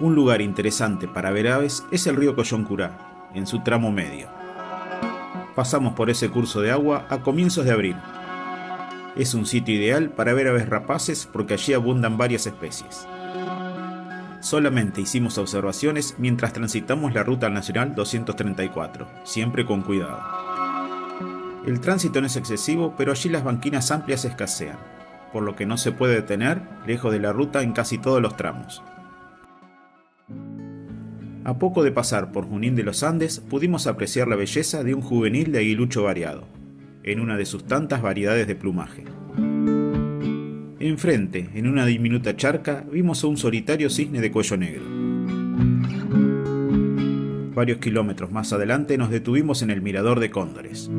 Un lugar interesante para ver aves es el río Coyoncurá, en su tramo medio. Pasamos por ese curso de agua a comienzos de abril. Es un sitio ideal para ver aves rapaces porque allí abundan varias especies. Solamente hicimos observaciones mientras transitamos la Ruta Nacional 234, siempre con cuidado. El tránsito no es excesivo, pero allí las banquinas amplias escasean, por lo que no se puede detener lejos de la ruta en casi todos los tramos. A poco de pasar por Junín de los Andes, pudimos apreciar la belleza de un juvenil de aguilucho variado, en una de sus tantas variedades de plumaje. Enfrente, en una diminuta charca, vimos a un solitario cisne de cuello negro. Varios kilómetros más adelante nos detuvimos en el mirador de cóndores.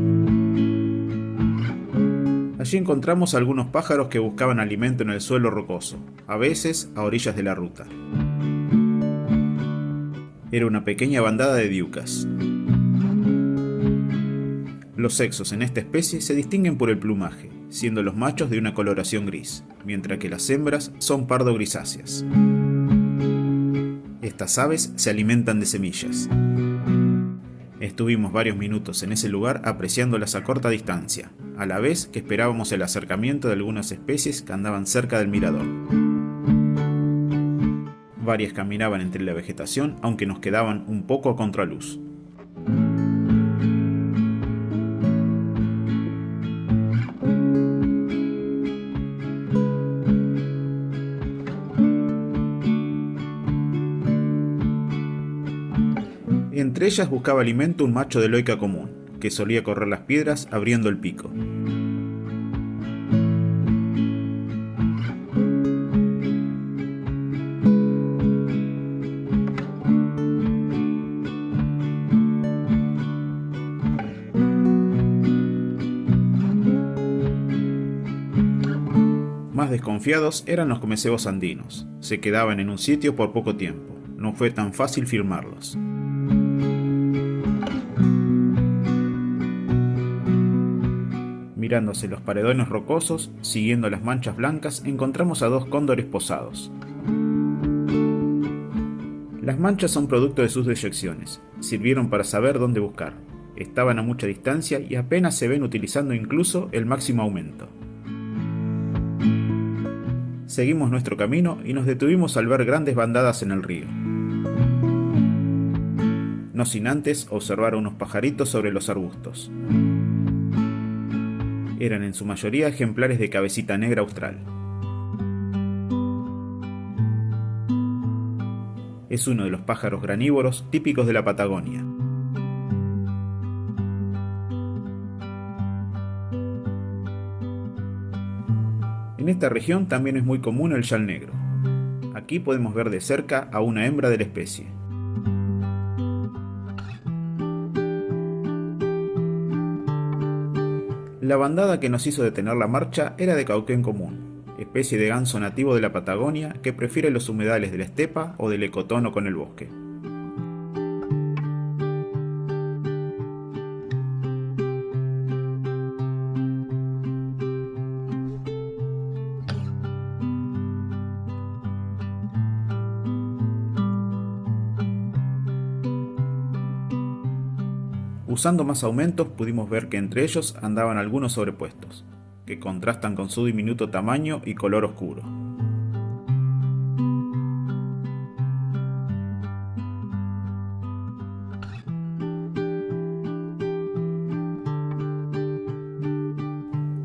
Allí encontramos algunos pájaros que buscaban alimento en el suelo rocoso, a veces a orillas de la ruta. Era una pequeña bandada de diucas. Los sexos en esta especie se distinguen por el plumaje, siendo los machos de una coloración gris, mientras que las hembras son pardo grisáceas. Estas aves se alimentan de semillas. Estuvimos varios minutos en ese lugar apreciándolas a corta distancia, a la vez que esperábamos el acercamiento de algunas especies que andaban cerca del mirador. Varias caminaban entre la vegetación, aunque nos quedaban un poco a contraluz. Entre ellas buscaba alimento un macho de loica común, que solía correr las piedras abriendo el pico. Más desconfiados eran los comecebos andinos. Se quedaban en un sitio por poco tiempo. No fue tan fácil filmarlos. Mirándose los paredones rocosos, siguiendo las manchas blancas, encontramos a dos cóndores posados. Las manchas son producto de sus deyecciones. Sirvieron para saber dónde buscar. Estaban a mucha distancia y apenas se ven utilizando incluso el máximo aumento. Seguimos nuestro camino y nos detuvimos al ver grandes bandadas en el río. No sin antes observar a unos pajaritos sobre los arbustos. Eran en su mayoría ejemplares de cabecita negra austral. Es uno de los pájaros granívoros típicos de la Patagonia. En esta región también es muy común el yal negro. Aquí podemos ver de cerca a una hembra de la especie. La bandada que nos hizo detener la marcha era de cauquén común, especie de ganso nativo de la Patagonia que prefiere los humedales de la estepa o del ecotono con el bosque. Usando más aumentos pudimos ver que entre ellos andaban algunos sobrepuestos, que contrastan con su diminuto tamaño y color oscuro.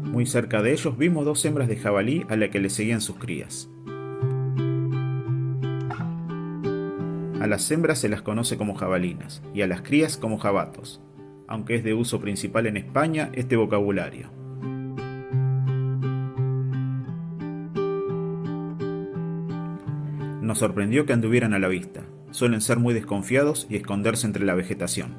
Muy cerca de ellos vimos dos hembras de jabalí a la que le seguían sus crías. A las hembras se las conoce como jabalinas y a las crías como jabatos, aunque es de uso principal en España este vocabulario. Nos sorprendió que anduvieran a la vista. Suelen ser muy desconfiados y esconderse entre la vegetación.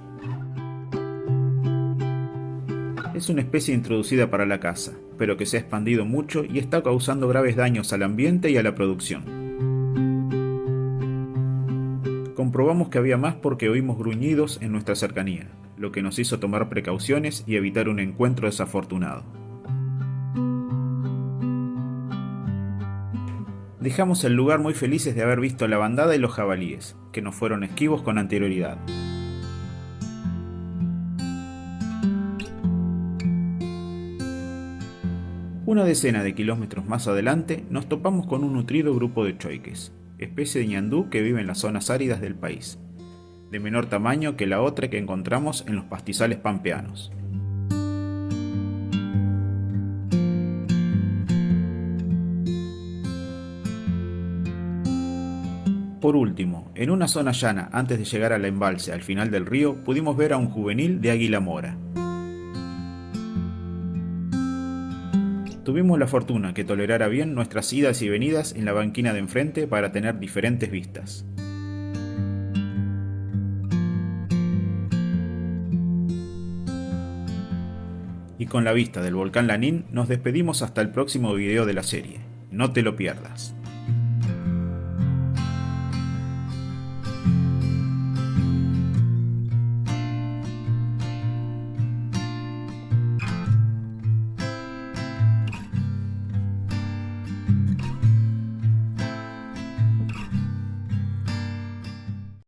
Es una especie introducida para la caza, pero que se ha expandido mucho y está causando graves daños al ambiente y a la producción. Comprobamos que había más porque oímos gruñidos en nuestra cercanía, lo que nos hizo tomar precauciones y evitar un encuentro desafortunado. Dejamos el lugar muy felices de haber visto la bandada y los jabalíes, que nos fueron esquivos con anterioridad. Una decena de kilómetros más adelante nos topamos con un nutrido grupo de choiques, especie de ñandú que vive en las zonas áridas del país, de menor tamaño que la otra que encontramos en los pastizales pampeanos. Por último, en una zona llana antes de llegar al embalse al final del río, pudimos ver a un juvenil de águila mora. Tuvimos la fortuna que tolerara bien nuestras idas y venidas en la banquina de enfrente para tener diferentes vistas. Y con la vista del volcán Lanín nos despedimos hasta el próximo video de la serie. No te lo pierdas.